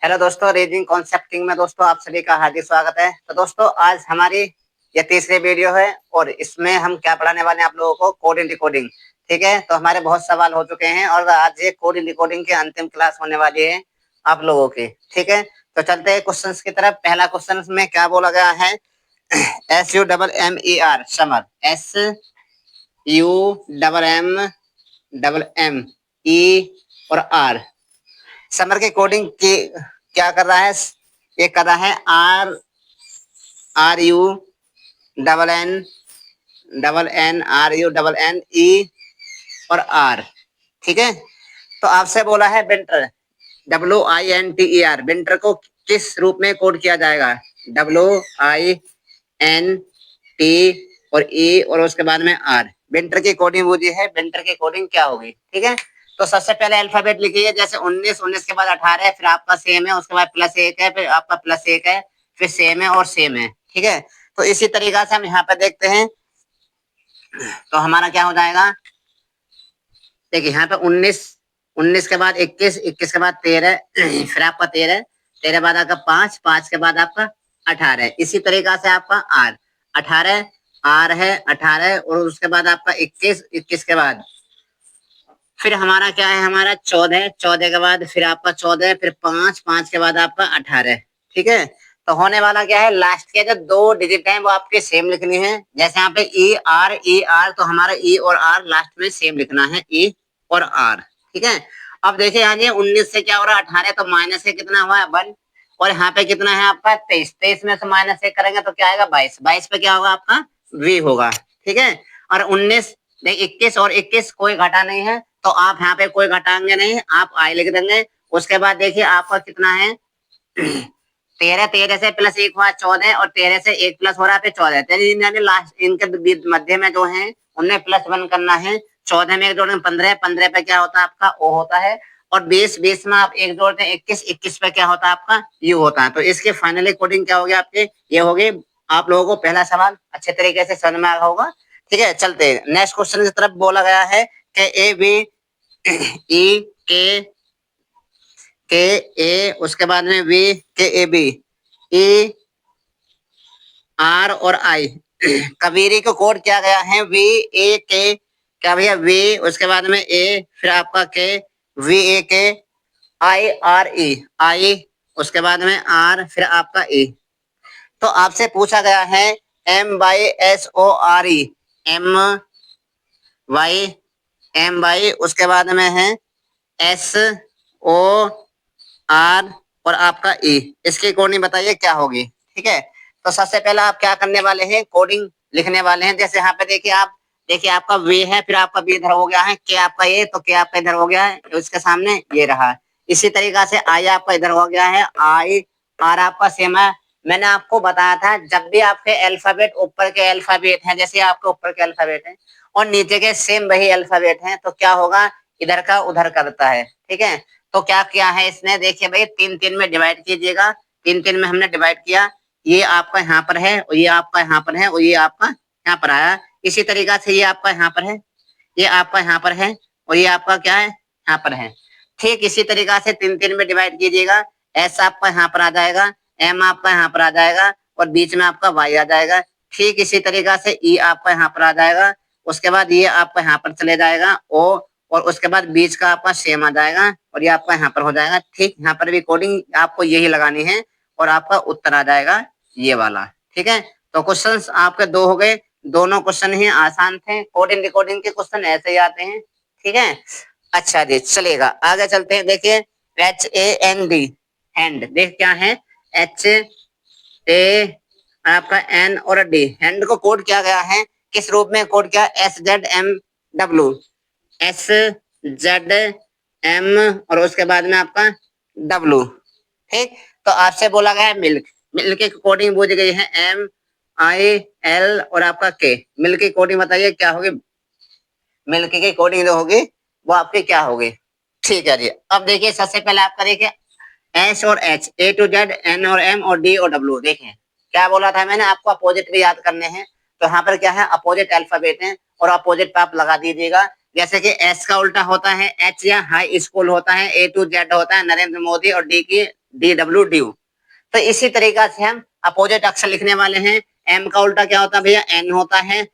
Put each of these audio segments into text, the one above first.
Hello दोस्तों, reading कॉन्सेप्टिंग में दोस्तों आप सभी का हार्दिक स्वागत है। तो दोस्तों आज हमारी ये तीसरी वीडियो है और इसमें हम क्या पढ़ाने वाले हैं आप लोगों को, कोडिंग डिकोडिंग। ठीक है, तो हमारे बहुत सवाल हो चुके हैं और आज ये कोडिंग डिकोडिंग की अंतिम क्लास होने वाली है आप लोगों की। ठीक है, तो चलते हैं क्वेश्चन की तरफ। पहला क्वेश्चन में क्या बोला गया है, SUMMER समर, SUMME और R समर के कोडिंग की क्या कर रहा है, ये कर रहा है RUNNE और R। ठीक है, तो आपसे बोला है विंटर, WINTER, विंटर को किस रूप में कोड किया जाएगा, WINT और E और उसके बाद में R। विंटर की कोडिंग वो है, विंटर की कोडिंग क्या होगी। ठीक है, तो सबसे पहले अल्फाबेट लिखिए, जैसे 19 के बाद 18 है, फिर आपका सेम है, उसके बाद +1 है, फिर आपका +1 है, फिर सेम है और सेम है। ठीक है, तो इसी तरीका से हम यहाँ पे देखते हैं, तो हमारा क्या हो जाएगा, देखिए यहाँ पे 19 के बाद 21 के बाद 13 फिर आपका 13 बाद आपका 5 के बाद आपका 18। इसी तरीका से आपका R 18 R है 18 और उसके बाद आपका 21 के बाद फिर हमारा क्या है, हमारा 14 के बाद फिर आपका 14, फिर 5 के बाद आपका 18। ठीक है, तो होने वाला क्या है, लास्ट के जो 2 डिजिट है वो आपके सेम लिखनी है। जैसे यहाँ पे ER तो हमारा E और R लास्ट में सेम लिखना है, E और R। ठीक है, अब देखिए यहाँ 19 से क्या हो रहा है, 18 तो माइनस से कितना हुआ है 1 और यहाँ पे कितना है आपका 23 में से -1 करेंगे तो क्या आएगा 22 पे क्या होगा आपका V होगा। ठीक है, और 21 और 21 कोई घटा नहीं है तो आप यहाँ पे कोई घटाएंगे नहीं, आप I लिख देंगे। उसके बाद देखिए आपका कितना है 13 से +1 हुआ 14 और 13 से 1 प्लस हो रहा है 14। लास्ट इनके मध्य में जो है उनमें +1 करना है। 14 में 1 जोड़ेंगे 15 पे क्या होता है आपका O होता है और 20 में आप 1 जोड़ते हैं 21 पे क्या होता है आपका U होता है। तो इसके फाइनली कोडिंग क्या होगी आपके, ये होगी। आप लोगों को पहला सवाल अच्छे तरीके से समझ में आ होगा। ठीक है, चलते नेक्स्ट क्वेश्चन की तरफ। बोला गया है कि ABE उसके बाद में VKAB ER और I कबीरी को कोड किया गया है VAK, क्या भैया V उसके बाद में A फिर आपका K VAK IRE उसके बाद में R फिर आपका E। तो आपसे पूछा गया है MYSORE MY उसके बाद में है SOR और आपका E। इसकी कोडिंग बताइए क्या होगी। ठीक है, तो सबसे पहले आप क्या करने वाले हैं, कोडिंग लिखने वाले हैं। जैसे यहाँ पे देखिए आपका V है, फिर आपका B इधर हो गया है, K आपका ये तो K आपका इधर हो गया है, उसके सामने ये रहा। इसी तरीका से I आपका इधर हो गया है, I R आपका सेम है। मैंने आपको बताया था जब भी आपके अल्फाबेट ऊपर के अल्फाबेट हैं, जैसे आपके ऊपर के अल्फाबेट हैं और नीचे के सेम वही अल्फाबेट हैं, तो क्या होगा, इधर का उधर करता है। ठीक है, तो क्या किया है इसने, देखिए भाई 3 में डिवाइड कीजिएगा। 3 में हमने डिवाइड किया, ये आपका यहाँ पर है और ये आपका यहाँ पर है और ये आपका यहाँ पर आया। इसी तरीका से ये आपका यहाँ पर है, ये आपका यहाँ पर है और ये आपका क्या है, यहाँ पर है। ठीक इसी तरीका से 3 में डिवाइड कीजिएगा। S आपका यहाँ पर आ जाएगा, M आपका यहाँ पर आ जाएगा और बीच में आपका Y आ जाएगा। ठीक इसी तरीका से E आपका यहाँ पर आ जाएगा, उसके बाद ये आपका यहाँ पर चले जाएगा O और उसके बाद बीच का आपका सेम आ जाएगा और ये आपका यहाँ पर हो जाएगा। ठीक, यहाँ पर भी कोडिंग आपको यही लगानी है और आपका उत्तर आ जाएगा ये वाला। ठीक है, तो क्वेश्चंस आपके 2 हो गए, दोनों क्वेश्चन ही आसान थे। कोडिंग डिकोडिंग के क्वेश्चन ऐसे ही आते हैं। ठीक है, अच्छा जी चलेगा, आगे चलते हैं। देखिए HAND हैंड, देख क्या है, HA आपका N और D, हैंड को कोड किया गया है किस रूप में कोड किया, SZMW SZM और उसके बाद में आपका W। ठीक, तो आपसे बोला गया है मिल्क, मिल्क की कोडिंग पूछ गई है MIL और आपका K। मिल्क की कोडिंग बताइए क्या होगी, मिल्क की कोडिंग जो होगी वो आपकी क्या होगी। ठीक है जी, अब देखिए सबसे पहले आपका देखिए S और H, A to Z, N और M और D और W। देखें क्या बोला था मैंने, आपको अपोजिट भी याद करने हैं। तो यहाँ पर क्या है, अपोजिट अल्फाबेट है और अपोजिट पे आप लगा दीजिएगा। जैसे कि एस का उल्टा होता है एच या हाई स्कूल होता है, ए टू जेड होता है नरेंद्र मोदी और डी की डी डब्ल्यू ड्यू। तो इसी तरीका से हम अपोजिट अक्षर लिखने वाले हैं। एम का उल्टा क्या होता है भैया, एन होता है।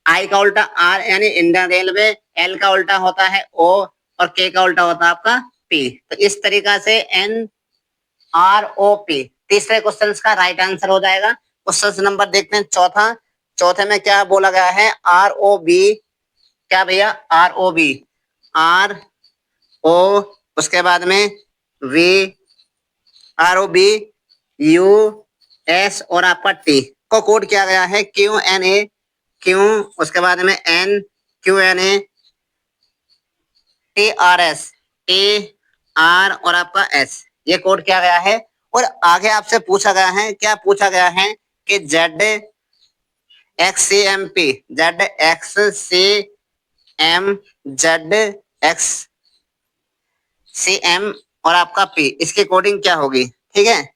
आई का उल्टा आर यानी इंडियन रेलवे। एल का उल्टा होता है ओ और के का उल्टा होता है आपका पी। तो इस तरीका से एन आर ओ पी तीसरे क्वेश्चन का राइट आंसर हो जाएगा। क्वेश्चन नंबर देखते हैं चौथा। चौथे में क्या बोला गया है, आर ओ बी, क्या भैया, R O B, R O, उसके बाद में V, R O B U S और आपका टी को कोड किया गया है क्यू एन ए, क्यू, उसके बाद में N, Q N A, T R S, T R और आपका एस, ये कोड किया गया है। और आगे आपसे पूछा गया है, क्या पूछा गया है कि Z X C M P, Z X C M, Z X C M और आपका पी, इसकी कोडिंग क्या होगी, ठीक है।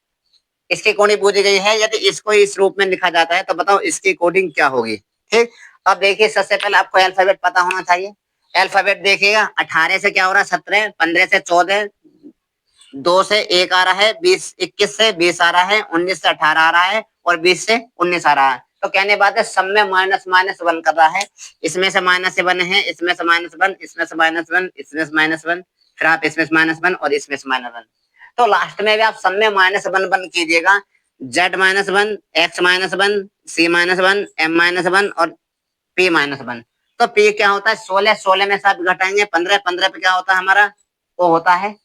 इसकी कोडिंग पूछी गई है, यदि इसको इस रूप में लिखा जाता है तो बताओ इसकी कोडिंग क्या होगी, ठीक। अब देखिए सबसे पहले आपको अल्फाबेट पता होना चाहिए। अल्फाबेट देखिएगा, 18 से क्या हो रहा है 17, 15 से 14, 2 से 1 आ रहा है, 20, 21 से 20 आ रहा है, 19 से 18 आ रहा है और 20 से 19 आ रहा है। तो कहने बात है सब में माइनस माइनस वन कर रहा है। इसमें से माइनस वन है, इसमें से माइनस वन, इसमें से माइनस वन, इसमें से माइनस वन, फिर आप इसमें से माइनस वन और इसमें से माइनस वन। तो लास्ट में भी आप सब में माइनस वन वन कीजिएगा। Z minus one, x minus one, c minus one, m minus one और पी माइनस वन। तो पी क्या होता है 16, 16 में से आप घटाएंगे 15, 15 पे क्या होता है हमारा ओ होता है।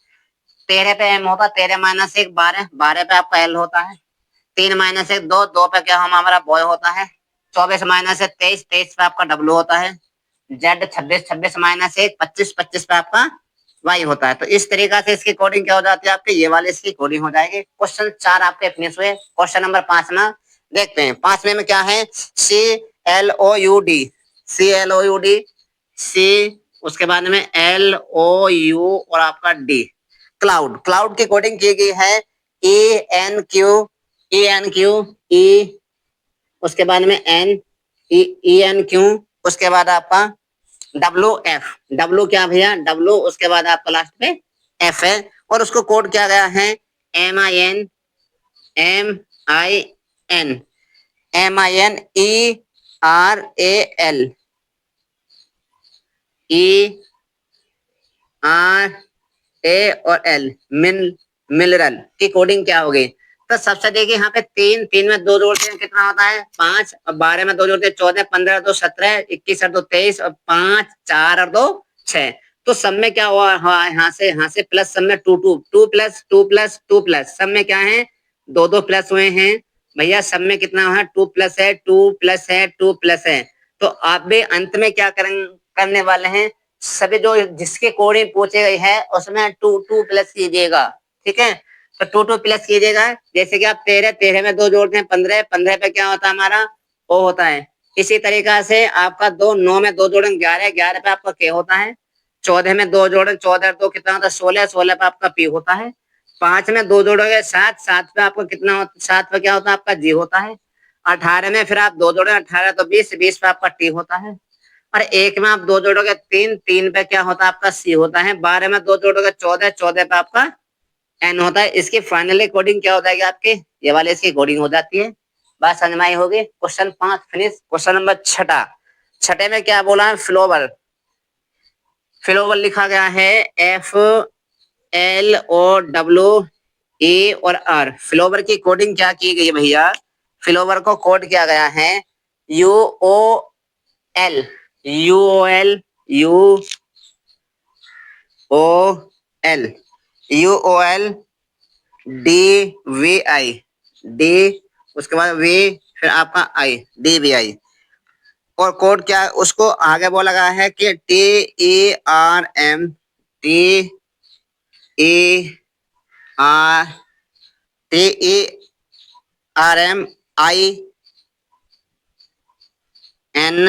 13 पे एम होता है, 13 माइनस 1 12, 12 पे आपका एल होता है। 3 माइनस 1 2, 2 पे क्या हम हमारा बॉय होता है। 24 माइनस 23, 23 पे आपका डब्लू होता है। जेड 26, 26 माइनस 1 25, 25 पे आपका वाई होता है। तो इस तरीका से इसकी कोडिंग क्या हो जाती है आपकी, ये वाली इसकी कोडिंग हो जाएगी। क्वेश्चन 4 आपके फिनिश हुए। क्वेश्चन नंबर 5 में देखते हैं। 5वें में क्या है, C L O U D, C L O U D, C, उसके बाद में एल ओ यू और आपका डी, क्लाउड। क्लाउड की कोडिंग की गई है E N Q, E N Q, E, उसके बाद में एन, ई एन क्यू, उसके बाद आपका डब्लू एफ, डब्लू क्या भैया, डब्लू, उसके बाद आपका लास्ट पे एफ है। और उसको कोड किया गया है M I N, M I N, M I N E R A L, E R A और एल, मिनरल की कोडिंग क्या होगी। तो सबसे देखिए यहाँ पे 3, 3 में 2 जोड़ते हैं कितना होता है 5, और 12 में 2 जोड़ते हैं 14, 15 2 17, 21 और 2 23 और 5 4 और 2 6। तो सब में क्या हुआ, यहाँ से प्लस, सब में 2 2 2 प्लस 2 प्लस 2 प्लस, सब में क्या है 2 2 प्लस हुए हैं भैया। सब में कितना है 2 प्लस है, 2 प्लस है, 2 प्लस है। तो आप भी अंत में क्या करने वाले हैं, सभी जो जिसके कोडिंग पूछे गई है उसमें 2 2 प्लस कीजिएगा, ठीक है। तो 2 2 प्लस कीजिएगा। जैसे कि आप 13, 13 में 2 जोड़ते हैं 15, 15 पे क्या होता है हमारा ओ होता है। इसी तरीका से आपका 2 9 में 2 जोड़ें 11, 11 पे आपका के होता है। 14 में 2 जोड़ें 14 2 कितना होता है 16, 16 पे आपका पी होता है। 5 में 2 जोड़ोगे 7, 7 पे आपका कितना होता, 7 पे क्या होता है आपका जी होता है। 18 में फिर आप 2 जोड़े 18 तो 20, 20 पे आपका टी होता है। और 1 में आप 2 जोड़ोगे 3, 3 पे क्या होता है आपका सी होता है। 12 में 2 जोड़ोगे 14, 14 पे आपका एन होता है। इसकी फाइनली कोडिंग क्या हो जाएगी आपकी, ये वाले इसकी कोडिंग हो जाती है। बात समझ में आई होगी। Question 5 finish. क्वेश्चन नंबर 6, छठे में क्या बोला है, फ्लोवर। फ्लोवर लिखा गया है F L O W A और आर। फ्लोवर की कोडिंग क्या की गई है भैया, फ्लोवर को कोड किया गया है U O L, U O L, U O L, U O L D V I, D, उसके बाद वी, फिर आपका आई, डी वी आई। और कोड क्या है, उसको आगे बोला गया है कि T E R M, T E R, T E R M I N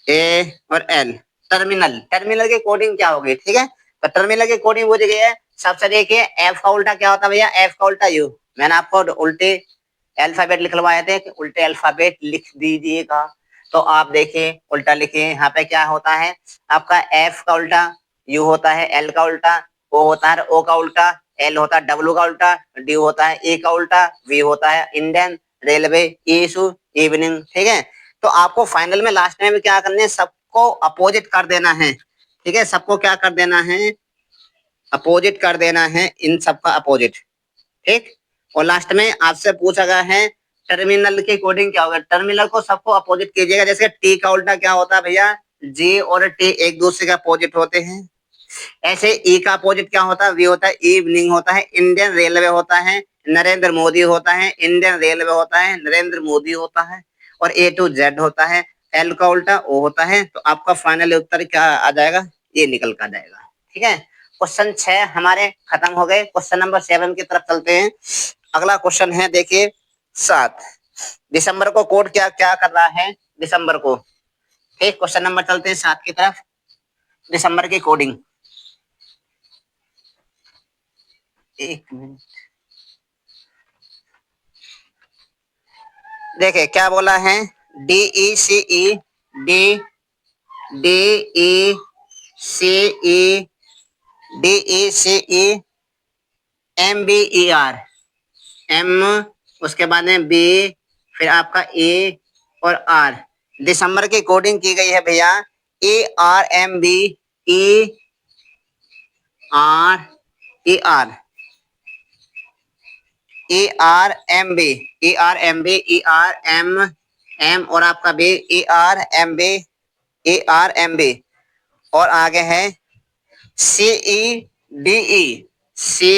A और एल, टर्मिनल। टर्मिनल की कोडिंग क्या होगी, ठीक है। तो टर्मिनल की कोडिंग वो जगह है। सबसे देखिए एफ का उल्टा क्या होता है भैया, एफ का उल्टा यू। मैंने आपको उल्टे अल्फाबेट लिखवाए थे कि उल्टे अल्फाबेट लिख दीजिएगा। तो आप देखिए उल्टा लिखिए, यहाँ पे क्या होता है आपका एफ का उल्टा यू होता है, एल का उल्टा ओ होता है, ओ का उल्टा एल होता है, डब्ल्यू का उल्टा डी होता है, ए का उल्टा वी होता है, इंडियन रेलवे, इशू इवनिंग। ठीक है, तो आपको फाइनल में लास्ट में भी क्या करना है, सबको अपोजिट कर देना है। ठीक है, सबको क्या कर देना है, अपोजिट कर देना है, इन सबका अपोजिट। ठीक, और लास्ट में आपसे पूछा गया है टर्मिनल के कोडिंग क्या होगा, टर्मिनल को सबको अपोजिट कीजिएगा। जैसे टी का उल्टा क्या होता है भैया, जे और टी एक दूसरे का अपोजिट होते हैं। ऐसे ई का अपोजिट क्या होता है, वी होता है, इवनिंग होता है, इंडियन रेलवे होता है, नरेंद्र मोदी होता है, इंडियन रेलवे होता है, नरेंद्र मोदी होता है, और ए टू जेड होता है, एल का उल्टा ओ होता है। तो आपका फाइनल उत्तर क्या आ जाएगा, ये निकल कर जाएगा। ठीक है, क्वेश्चन 6 हमारे खत्म हो गए। क्वेश्चन नंबर 7 की तरफ चलते हैं। अगला क्वेश्चन है देखिए 7 दिसंबर को कोड क्या क्या कर रहा है दिसंबर को। ठीक, क्वेश्चन नंबर चलते हैं 7 की तरफ, दिसंबर की कोडिंग। एक मिनट, देखिए क्या बोला है, D E C E D D E C E D E C E M B E R, M उसके बाद में बी, फिर आपका ए और आर। दिसंबर की कोडिंग की गई है भैया A R M B E R E R E R M B E R M B E R M M और आपका B E R M B E R M B. और आगे है सी ई डी ई सी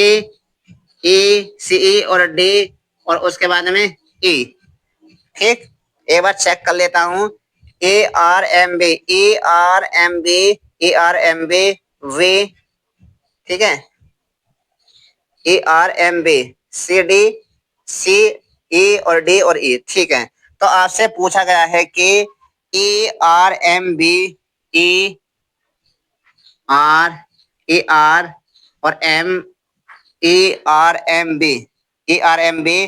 ई C E और D और उसके बाद में ई। ठीक, एक बार चेक कर लेता हूँ, A R M B E R M B E R M B V. ठीक है, E R M B C D C E और डी और ई। ठीक है, तो आपसे पूछा गया है कि E R M B E R और M E R M B E R M B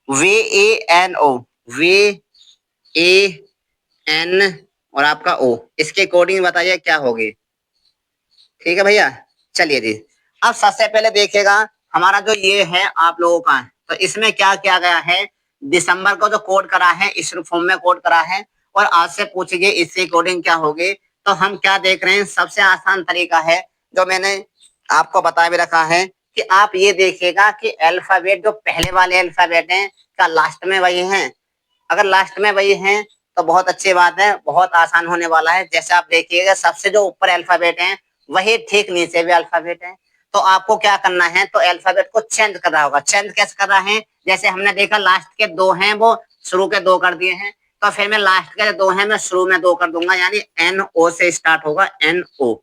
V A N O V A N और आपका ओ, इसके कोडिंग बताइए क्या होगी। ठीक है भैया, चलिए जी। अब सबसे पहले देखिएगा हमारा जो ये है आप लोगों का, तो इसमें क्या किया गया है, दिसंबर को जो कोड करा है इस फॉर्म में कोड करा है, और आज से पूछिए इसकी कोडिंग क्या होगी। तो हम क्या देख रहे हैं, सबसे आसान तरीका है जो मैंने आपको बता भी रखा है कि आप ये देखिएगा कि अल्फाबेट जो पहले वाले अल्फाबेट हैं क्या लास्ट में वही हैं। अगर लास्ट में वही हैं तो बहुत अच्छी बात है, बहुत आसान होने वाला है। जैसे आप देखिएगा सबसे जो ऊपर अल्फाबेट है वही ठीक नीचे भी अल्फाबेट है। तो आपको क्या करना है, तो अल्फाबेट को चेंज करना होगा। चेंज कैसे कर रहा है, जैसे हमने देखा लास्ट के 2 हैं वो शुरू के 2 कर दिए हैं, तो फिर मैं लास्ट के 2 हैं मैं शुरू में 2 कर दूंगा, यानी एन ओ से स्टार्ट होगा, एन ओ।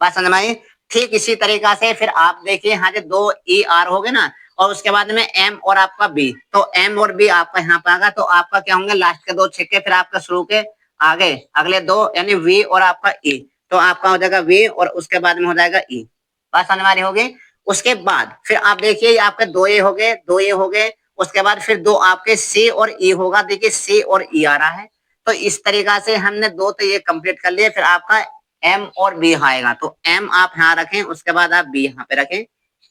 बात समझ में आई। ठीक इसी तरीका से फिर आप देखिए यहाँ से 2 ई आर हो गए ना, और उसके बाद में एम और आपका बी, तो एम और बी आपका यहाँ पे आएगा, तो आपका क्या होंगे लास्ट के 2 छिक्के, फिर आपका शुरू के आगे अगले 2 यानी वी और आपका ई, तो आपका हो जाएगा वी और उसके बाद में हो जाएगा ई। बात समझ में आ रही होगी। उसके बाद फिर आप देखिए आपके 2 ए हो गए, 2 ए हो गए, उसके बाद फिर 2 आपके सी और ई होगा। देखिए सी और ई आ रहा है, तो इस तरीका से हमने 2 तो ये कंप्लीट कर लिए। फिर आपका एम और बी आएगा, तो एम आप यहाँ रखें, उसके बाद आप बी यहाँ पे रखें।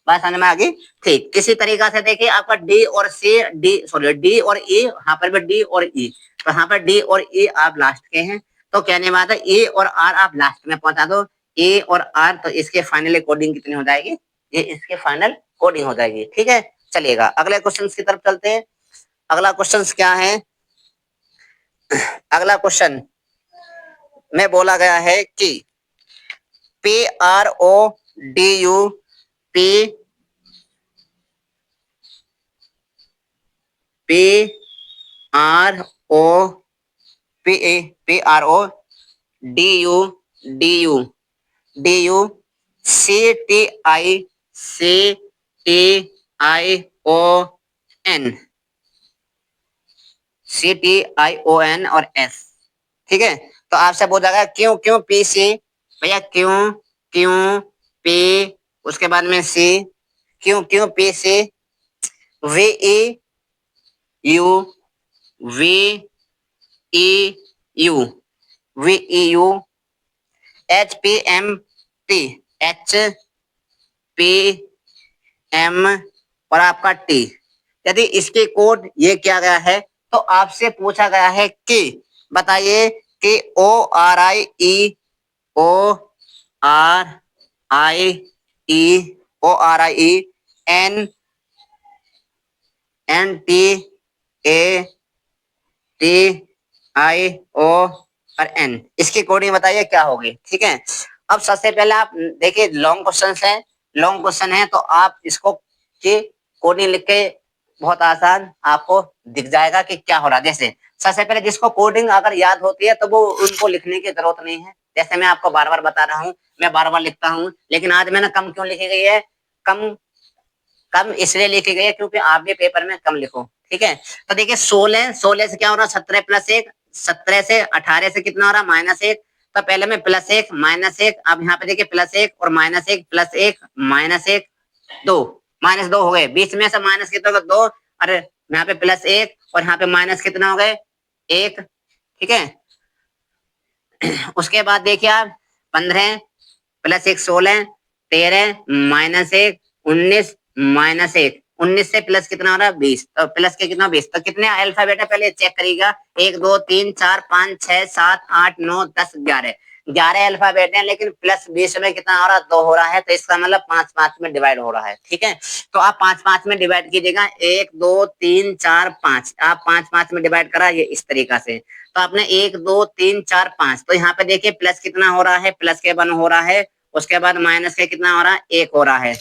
बात समझ में आ गई। ठीक इसी तरीका से देखिए आपका डी और सी डी और ई, यहाँ पर भी डी और ई, तो यहाँ पर डी और ई आप लास्ट के हैं, तो कहने वाला ए और आर आप लास्ट में पहुंचा दो, ए और आर, तो इसके फाइनल कोडिंग कितनी हो जाएगी, ये इसके फाइनल कोडिंग हो जाएगी। ठीक है, चलिएगा अगले क्वेश्चन की तरफ चलते हैं। अगला क्वेश्चन क्या है, अगला क्वेश्चन में बोला गया है कि P R O D U P P R O P R O D U C T I O N CTION और S। ठीक है, तो आपसे पूछा क्यों क्यों पी सी, भैया क्यों क्यों पी, उसके बाद में सी, क्यों क्यों P C, V E U V E U, V E U, H P M T, H P M और आपका टी। यदि इसके कोड ये किया गया है तो आपसे पूछा गया है कि बताइए कि O R I E O R I E N N T A T I O और एन, इसकी कोडिंग बताइए क्या होगी। ठीक है, अब सबसे पहले आप देखिए लॉन्ग क्वेश्चन है, लॉन्ग क्वेश्चन है तो आप इसको की कोडिंग लिख के बहुत आसान आपको दिख जाएगा कि क्या हो रहा है। जैसे सबसे पहले जिसको कोडिंग अगर याद होती है तो वो उनको लिखने की जरूरत नहीं है। जैसे मैं आपको बार बार बता रहा हूँ, मैं बार बार लिखता हूँ, लेकिन आज मैंने कम क्यों लिखी गई है, कम कम इसलिए लिखी गई है क्योंकि आप भी पेपर में कम लिखो। ठीक है, तो देखिए 16 से क्या हो रहा है, 17 प्लस 1, 17 से 18 से कितना हो रहा है, -1। तो पहले में +1 -1, अब यहाँ पे देखिए +1 और -1 +1 -1 2, -2 हो गए, बीच में से माइनस कितना होगा 2, अरे यहाँ पे +1 और यहाँ पे माइनस कितना हो गए 1। ठीक है, उसके बाद देखिए आप 15 +1 16, 13 -1 19 -1, 19 से प्लस कितना हो रहा है 20, तो प्लस के कितना 20, तो कितने अल्फाबेट है पहले चेक करिएगा, 1 2 3 4 5 6 7 8 9 10 11, 11 अल्फाबेट है, लेकिन प्लस 20 में कितना हो रहा है 2 हो रहा है, तो इसका मतलब 5 5 में डिवाइड हो रहा है। ठीक है, तो आप 5 5 में डिवाइड कीजिएगा, 1 2 3 4 5, आप 5 5 में डिवाइड करा ये इस तरीका से, तो आपने 1 2 3 4 5, तो यहाँ पे देखिए प्लस कितना हो रहा है, प्लस के 1 हो रहा है, उसके बाद माइनस के कितना हो रहा है 1 हो रहा है,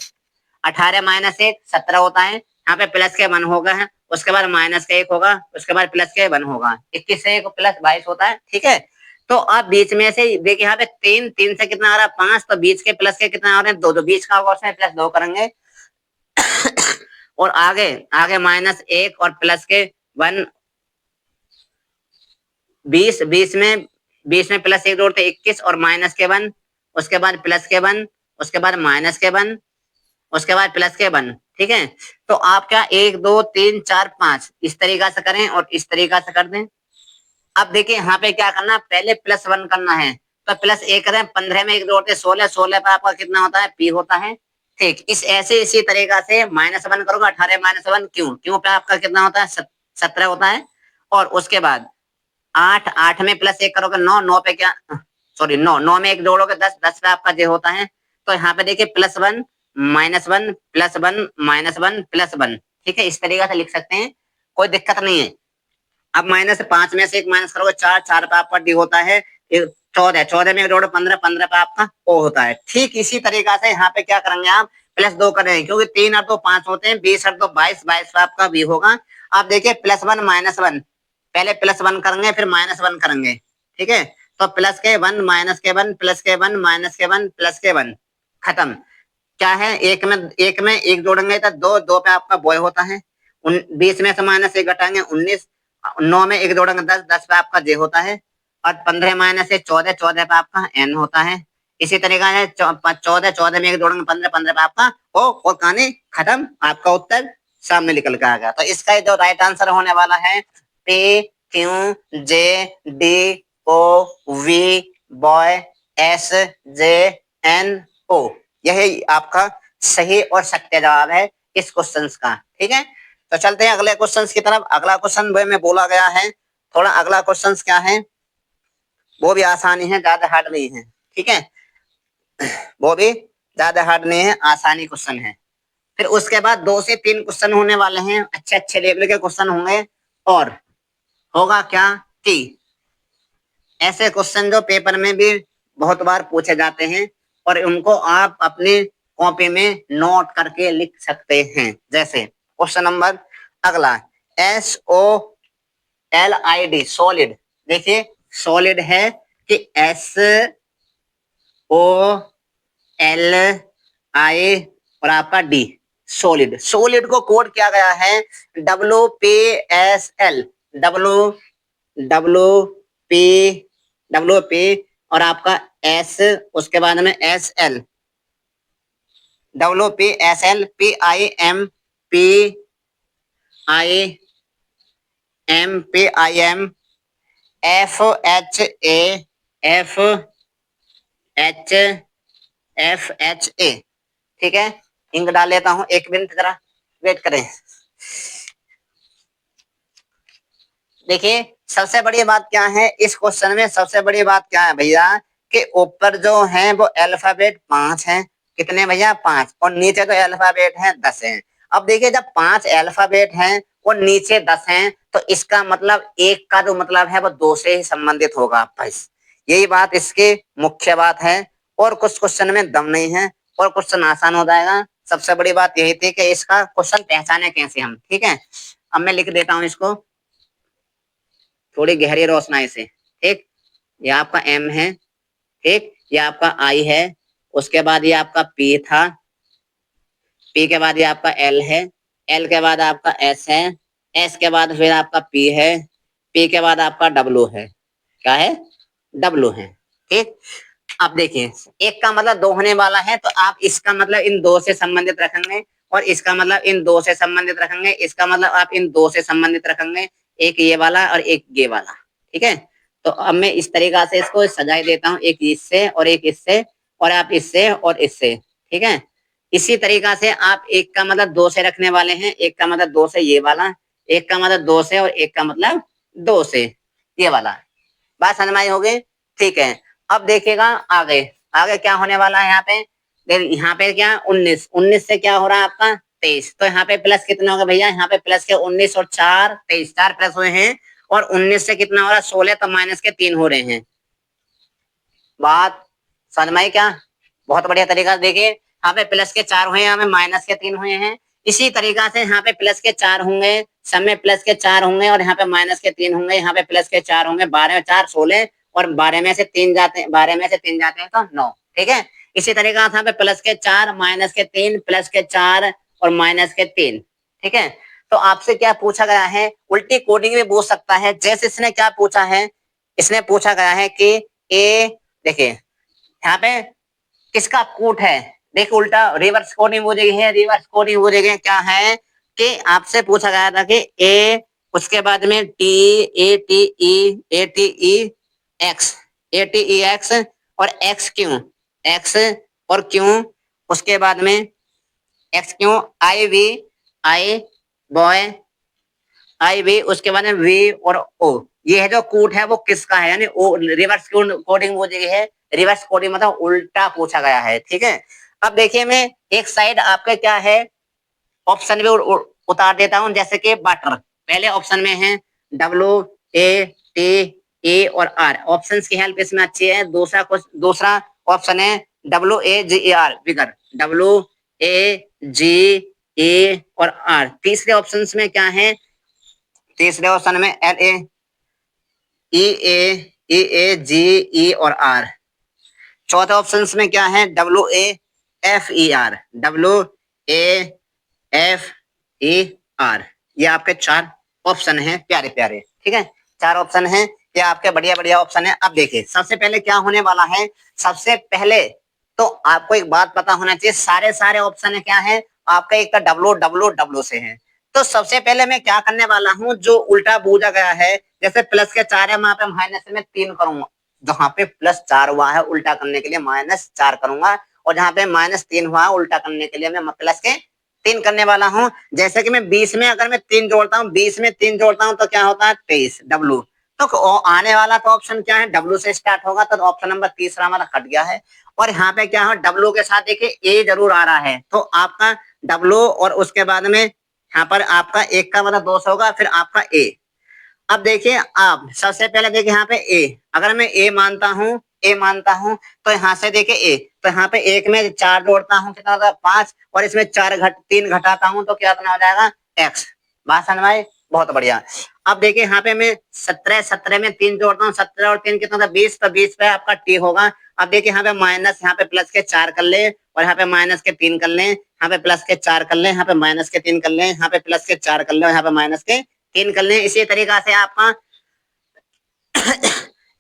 18 -1 17 होता है, यहाँ पे प्लस के 1 होगा है, उसके बाद माइनस का 1 होगा, उसके बाद प्लस के 1 होगा, 21 से 1 प्लस 22 होता है। ठीक है, तो आप बीच में से देखिए यहाँ पे 3 3 से कितना आ रहा है 5, तो बीच के प्लस के कितना आ रहे हैं 2, तो बीच का होगा उसमें +2 करेंगे और आगे आगे -1 और प्लस के 1, 20 20 में +1 जोड़ते 21 और माइनस के 1, उसके बाद प्लस के 1, उसके बाद माइनस के 1, उसके बाद प्लस के 1। ठीक है, तो आप क्या 1 2 3 4 5 इस तरीका से करें और इस तरीका से कर दें। अब देखिए यहाँ पे क्या करना, पहले +1 करना है, तो +1 करें, 15 में 1 जोड़ते 16, 16 पे आपका कितना होता है p होता है। ठीक, इस ऐसे इसी तरीका से -1 करोगे, 18 -1 क्यों पे आपका कितना होता है 17 होता है, और उसके बाद 8 8 में +1 करोगे 9, 9 पे क्या सॉरी 9 9 में 1 जोड़ोगे 10, 10 पे आपका j होता है, तो यहाँ पे देखिए +1 -1 +1 -1 +1। ठीक है, इस तरीके से लिख सकते हैं, कोई दिक्कत नहीं है। अब -5 में से 1 माइनस करोगे 4, 4 पे आपका डी होता है 14, 14 में 1 जोड़ो 15, 15 पे आपका ओ होता है। ठीक इसी तरीका से यहाँ पे क्या करेंगे आप +2 करेंगे, क्योंकि 3 और 2 5 होते हैं, 20 और 2 22, 22 पे आपका बी होगा। आप देखिए +1 -1, पहले +1 करेंगे फिर -1 करेंगे। ठीक है, तो प्लस के 1 माइनस के 1 प्लस के 1 माइनस के 1 प्लस के 1 खत्म। क्या है, एक में एक जोड़ेंगे तो 2, 2 पे आपका बॉय होता है, 20 में से -1 घटाएंगे 19, 9 में 1 जोड़ेंगे 10, 10 पे आपका जे होता है, और 15 माइनस से 14, 14 पे आपका एन होता है। इसी तरीका से 14, 14 में 1 जोड़ेंगे 15, 15 पे आपका ओ, और कहानी खत्म, आपका उत्तर सामने निकल के आ गया। तो इसका जो राइट आंसर होने वाला है P Q J D O V boy S J N O, यही आपका सही और सत्य जवाब है इस क्वेश्चन का। ठीक है, तो चलते हैं अगले क्वेश्चन की तरफ। अगला क्वेश्चन में बोला गया है, थोड़ा अगला क्वेश्चन क्या है, वो भी आसानी है, ज्यादा हार्ड नहीं है। ठीक है, वो भी ज्यादा हार्ड नहीं है, आसानी क्वेश्चन है। फिर उसके बाद 2 से 3 क्वेश्चन होने वाले हैं, अच्छे अच्छे लेवल के क्वेश्चन होंगे, और होगा क्या कि ऐसे क्वेश्चन जो पेपर में भी बहुत बार पूछे जाते हैं, और उनको आप अपनी कॉपी में नोट करके लिख सकते हैं। जैसे क्वेश्चन नंबर अगला SOLID, सॉलिड, देखिए सॉलिड है कि SOLI और आपका D, सॉलिड। सॉलिड को कोड किया गया है WPSL, WP और आपका S, उसके बाद में SL, WPSL PIM F H A F H F H A, ठीक है। इंक डाल लेता हूं, 1 मिनट जरा वेट करें। देखिए सबसे बड़ी बात क्या है इस क्वेश्चन में, सबसे बड़ी बात क्या है भैया कि ऊपर जो है वो अल्फाबेट 5 है। कितने भैया? 5। और नीचे तो अल्फाबेट है 10 है। अब देखिए जब 5 अल्फाबेट हैं और नीचे 10 हैं तो इसका मतलब एक का जो मतलब है वो 2 से ही संबंधित होगा। बस यही बात इसकी मुख्य बात है, और कुछ क्वेश्चन में दम नहीं है, और क्वेश्चन आसान हो जाएगा। सबसे बड़ी बात यही थी कि इसका क्वेश्चन पहचाने कैसे हम, ठीक है। अब मैं लिख देता हूं इसको थोड़ी गहरी रोशनाई से, ठीक। ये आपका एम है, ठीक। ये आपका आई है, उसके बाद ये आपका पी था, पी के बाद ये आपका एल है, एल के बाद आपका एस है, एस के बाद फिर आपका पी है, पी के बाद आपका डब्लू है। क्या है? डब्लू है, ठीक। अब देखिए एक का मतलब 2 होने वाला है तो आप इसका मतलब इन 2 से संबंधित रखेंगे, और इसका मतलब इन 2 से संबंधित रखेंगे, इसका मतलब आप इन 2 से संबंधित रखेंगे, एक ये वाला और एक ये वाला, ठीक है। तो अब मैं इस तरीका से इसको सजाई देता हूँ, एक इससे और एक इससे, और आप इससे और इससे, ठीक है। इसी तरीका से आप एक का मतलब 2 से रखने वाले हैं, एक का मतलब 2 से ये वाला, एक का मतलब 2 से, और एक का मतलब 2 से ये वाला। बात समझ में आई होगी? ठीक है। अब देखिएगा आगे, आगे क्या होने वाला है यहाँ पे। यहाँ पे क्या 19, 19 से क्या हो रहा है आपका 23, तो यहाँ पे प्लस कितना होगा भैया? यहाँ पे प्लस के 19 और 4 23, 4 प्लस हुए हैं, और 19 से कितना हो रहा है 16, तो माइनस के 3 हो रहे हैं। बात समझ में आई क्या? बहुत बढ़िया तरीका से देखिए, यहाँ पे प्लस के 4 हुए हैं, यहाँ पे माइनस के 3 हुए हैं। इसी तरीका से यहाँ पे प्लस के 4 होंगे, सब में प्लस के 4 होंगे, और यहाँ पे माइनस के 3 होंगे, यहाँ पे प्लस के 4 होंगे। 12 4 16, और 12 में से 3 जाते हैं, 12 में से 3 जाते हैं तो 9, ठीक है। इसी तरीका से यहाँ पे प्लस के 4 माइनस के 3 प्लस के 4 और माइनस के 3, ठीक है। तो आपसे क्या पूछा गया है, उल्टी कोडिंग में पूछ सकता है। जैसे इसने क्या पूछा है, इसने पूछा गया है कि ए, देखिए यहाँ पे किसका कूट है, देखो उल्टा रिवर्स कोडिंग हो जाएगी है, रिवर्स कोडिंग हो जाएगी। क्या है कि आपसे पूछा गया था कि ए, उसके बाद में T, A T E X, A T E X, और एक्स क्यों, एक्स और क्यों, उसके बाद में एक्स क्यों, I V, I V, I V, उसके बाद में वी और ओ। ये है जो कूट है वो किसका है, यानी ओ रिवर्स कोडिंग वो जगह है। रिवर्स कोडिंग मतलब उल्टा पूछा गया है, ठीक है। अब देखिए मैं एक साइड आपका क्या है ऑप्शन में उतार देता हूं, जैसे कि बटर पहले ऑप्शन में है, डब्ल्यू ए टी ए और आर, ऑप्शंस की हेल्प इसमें अच्छी है। दूसरा ऑप्शन है W A G A R, bigger, W A G A और आर। तीसरे ऑप्शन में क्या है, तीसरे ऑप्शन में एल ए ई ए ई ए जी ई और आर। चौथे ऑप्शन में क्या है, W A F E R, W A F E R. ये आपके 4 ऑप्शन हैं प्यारे प्यारे, ठीक है। 4 ऑप्शन हैं, ये आपके बढ़िया बढ़िया ऑप्शन है। अब देखिए सबसे पहले क्या होने वाला है, सबसे पहले तो आपको एक बात पता होना चाहिए, सारे सारे ऑप्शन क्या है आपका, एक तो डब्ल्यू डब्ल्यू डब्ल्यू से है। तो सबसे पहले मैं क्या करने वाला हूं, जो उल्टा बूझा गया है, जैसे प्लस के 4 है वहां पे माइनस में 3 करूंगा, जहां पे प्लस 4 हुआ है उल्टा करने के लिए माइनस 4 करूंगा, और जहां पे माइनस 3 हुआ है उल्टा करने के लिए मैं प्लस के 3 करने वाला हूं। जैसे कि मैं 20 में अगर मैं 3 जोड़ता हूं, 20 में 3 जोड़ता हूं तो क्या होता है 23, डब्ल्यू। तो आने वाला तो ऑप्शन क्या है, डब्ल्यू से स्टार्ट होगा, तो ऑप्शन नंबर तीसरा हमारा कट गया है। और यहाँ पे क्या है, डब्ल्यू के साथ देखिए ए जरूर आ रहा है, तो आपका डब्ल्यू और उसके बाद में यहाँ पर आपका एक का मतलब 2 होगा, फिर आपका ए। अब देखिए आप सबसे पहले देखिए यहाँ पे ए, अगर मैं ए मानता हूँ, ए मानता हूँ, तो यहाँ से देखिए ए, तो यहाँ पे एक में 4 जोड़ता हूँ कितना होता है 5, और इसमें 3 घटाता हूँ तो क्या हो जाएगा एक्स। बात समझ में आई? बहुत बढ़िया। अब देखिए यहाँ पे मैं 17, 17 में 3 जोड़ता हूँ, 17 और 3 कितना होता है 20, तो 20 पे आपका टी होगा। अब देखिए यहाँ पे माइनस, यहाँ पे प्लस के 4 कर ले, और यहाँ पे माइनस के 3 कर ले, यहाँ पे प्लस के 4 कर ले, यहाँ पे माइनस के 3 कर ले, यहाँ पे प्लस के 4 कर ले, और यहाँ पे माइनस के 3 कर ले। इसी तरीका से आपका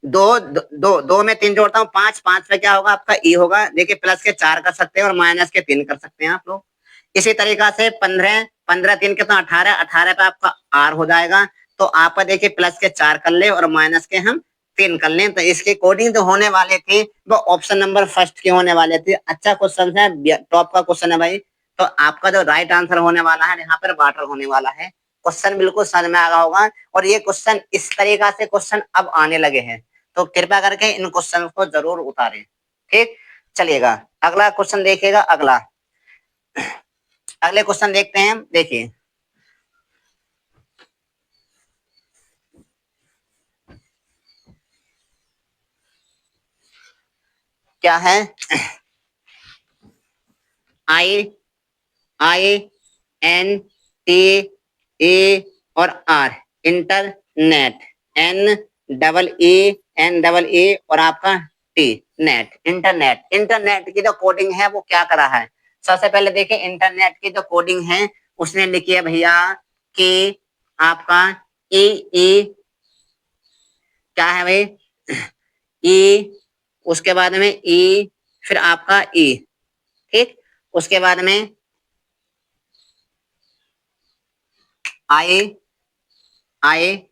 दो में 3 जोड़ता हूँ 5, 5 पे क्या होगा आपका ई होगा। देखिए प्लस के 4 कर सकते हैं और माइनस के 3 कर सकते हैं आप लोग। इसी तरीका से 15, 15 3 कितना 18, 18 पे आपका आर हो जाएगा। तो आपका देखिए प्लस के 4 कर ले और माइनस के हम 3 कर लें, तो इसके कोडिंग जो होने वाले थे वो ऑप्शन नंबर फर्स्ट के होने वाले थे। अच्छा क्वेश्चन है, टॉप का क्वेश्चन है भाई। तो आपका जो राइट आंसर होने वाला है यहाँ पर वाटर होने वाला है। क्वेश्चन बिल्कुल समझ में आ गया होगा, और ये क्वेश्चन इस तरीका से क्वेश्चन अब आने लगे हैं, तो कृपया करके इन क्वेश्चन को जरूर उतारें। ठीक, चलिएगा अगला क्वेश्चन देखिएगा। अगले क्वेश्चन देखते हैं। देखिए क्या है, INT और R, इंटरनेट, NEE और आपका T, नेट, इंटरनेट। इंटरनेट की जो कोडिंग है वो क्या करा है, सबसे पहले देखिए इंटरनेट की जो कोडिंग है उसने लिखी है भैया कि आपका ई ई क्या है भाई, ई, उसके बाद में ई, फिर आपका ई, ठीक, उसके बाद में आई आई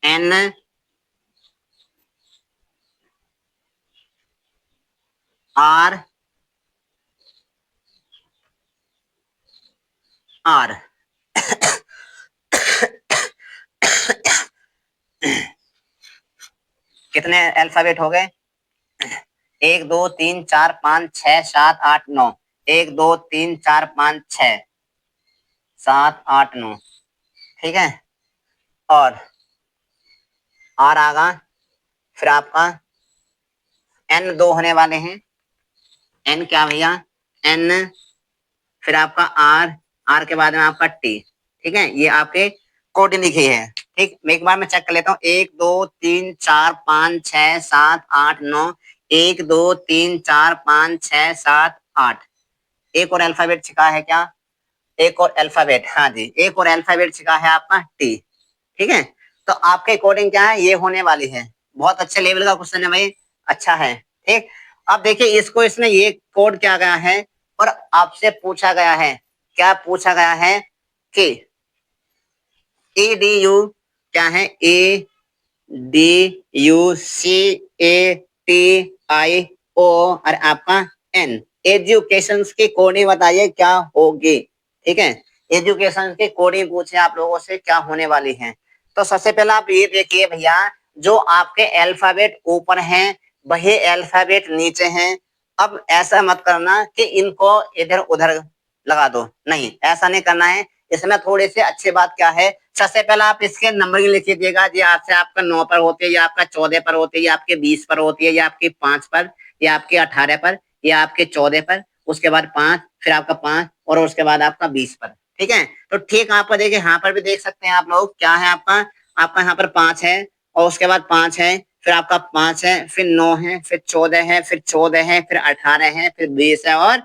एन आर आर कितने अल्फाबेट हो गए, 1 2 3 4 5 6 7 8 9, 1 2 3 4 5 6 7 8 9, ठीक है। और आर आगा, फिर आपका एन 2 होने वाले हैं, एन क्या भैया, एन, फिर आपका आर, आर के बाद में आपका टी, ठीक है। ये आपके कोडिंग लिखी है, ठीक। मैं एक बार में चेक कर लेता हूँ, 1 2 3 4 5 6 7 8 9, 1 2 3 4 5 6 7 8। एक और अल्फाबेट छिका है क्या, एक और अल्फाबेट, हाँ जी, एक और अल्फाबेट छिका है आपका टी, ठीक है। तो आपके कोडिंग क्या है, ये होने वाली है। बहुत अच्छे लेवल का क्वेश्चन है भाई, अच्छा है, ठीक। अब देखिए इसको, इसने ये कोड क्या गया है और आपसे पूछा गया है, क्या पूछा गया है कि EDU क्या है, EDUCATIO और आपका N, एजुकेशन की कोडिंग बताइए क्या होगी, ठीक है। एजुकेशन की कोडिंग पूछे आप लोगों से क्या होने वाली है। तो सबसे पहला आप ये देखिए भैया, जो आपके अल्फाबेट ऊपर हैं वही अल्फाबेट नीचे हैं। अब ऐसा मत करना कि इनको इधर उधर लगा दो, नहीं, ऐसा नहीं करना है। इसमें थोड़ी सी अच्छी बात क्या है, सबसे पहले आप इसके नंबरिंग लिख दीजिएगा, ये आपसे आपका 9 पर होती है, या आपका 14 पर होती है, या आपके 20 पर होती है, या आपके 5 पर, या आपके 18 पर, या आपके 14 पर, उसके बाद 5, फिर आपका 5 और उसके बाद आपका 20 पर, ठीक है। तो ठीक आपका देखिए यहाँ पर भी देख सकते हैं आप लोग, क्या है आपका, आपका यहाँ पर 5 है और उसके बाद 5 है, फिर आपका 5 है, फिर 9 है, फिर 14 है, फिर 14 है, फिर 18 है, फिर 20 है और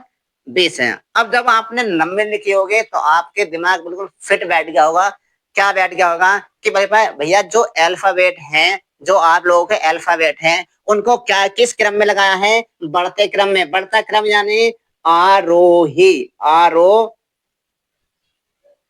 20 है। अब जब आपने नंबर लिखे होंगे तो आपके दिमाग बिल्कुल फिट बैठ गया होगा, क्या बैठ गया होगा कि भाई भैया जो अल्फाबेट हैं, जो आप लोगों के अल्फाबेट हैं, उनको क्या किस क्रम में लगाया है, बढ़ते क्रम में। बढ़ता क्रम यानी आरोही,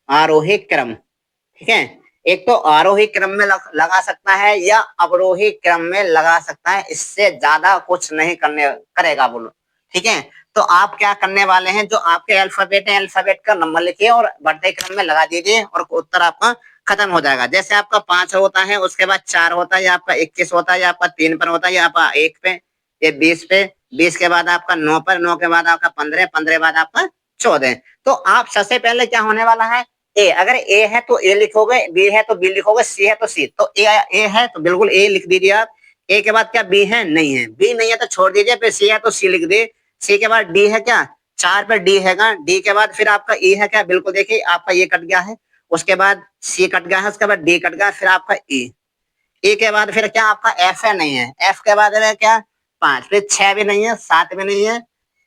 आरोही क्रम, ठीक है। एक तो आरोही क्रम में लगा सकता है या अवरोही क्रम में लगा सकता है, इससे ज्यादा कुछ नहीं करने करेगा बोलो, ठीक है। तो आप क्या करने वाले हैं, जो आपके अल्फाबेट है, अल्फाबेट का नंबर लिखिए और बढ़ते क्रम में लगा दीजिए और उत्तर आपका खत्म हो जाएगा। जैसे आपका 5 होता है, उसके बाद 4 होता है, या आपका 21 होता है, या आपका 3 पर होता है, या आपका 1 पे, ये 20 पे, 20 के बाद आपका 9 पर, 9 के बाद आपका 15, 15 बाद आपका 14। तो आप सबसे पहले क्या होने वाला है, ए, अगर ए है तो ए लिखोगे, बी है तो बी लिखोगे, सी है तो सी। तो ए है तो बिल्कुल ए लिख दीजिए आप। ए के बाद क्या बी है, नहीं है, बी नहीं है तो छोड़ दीजिए, फिर सी है तो सी लिख दे। सी के बाद डी है क्या, 4 पर डी हैगा, डी के बाद फिर आपका ई है क्या, बिल्कुल देखिए आपका ये कट गया है, उसके बाद सी कट गया है, उसके बाद डी कट गया, फिर आपका ई, ई के बाद फिर क्या आपका एफ है, नहीं है, एफ के बाद है क्या 5, फिर 6 भी नहीं है, 7 भी नहीं है,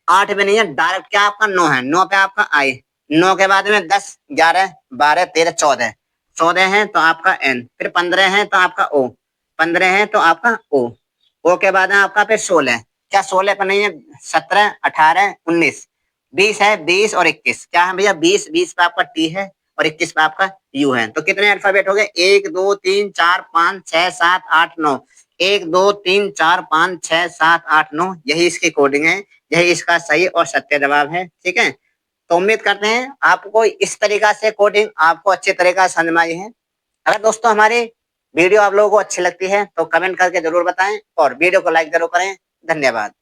8 भी नहीं है, डायरेक्ट क्या आपका 9 है, 9 पे आपका आई, 9 के बाद में 10 11 12 13 14, 14 है तो आपका एन, फिर 15 है तो आपका ओ, 15 है तो आपका ओ के बाद है आपका फिर 16, क्या 16 पर नहीं है, 17 18 19, 20 है, 20 और 21 क्या है भैया? 20 पे आपका टी है और 21 पे आपका यू है। तो कितने अल्फाबेट हो गए? 1 2 3 4 5 6 7 8 9। 1 2 3 4 5 6 7 8 9 यही इसकी कोडिंग है, यही इसका सही और सत्य जवाब है। ठीक है, तो उम्मीद करते हैं आपको इस तरीका से कोडिंग आपको अच्छे तरीका से समझ में आई है। अगर दोस्तों हमारी वीडियो आप लोगों को अच्छी लगती है तो कमेंट करके जरूर बताएं और वीडियो को लाइक जरूर करें। धन्यवाद।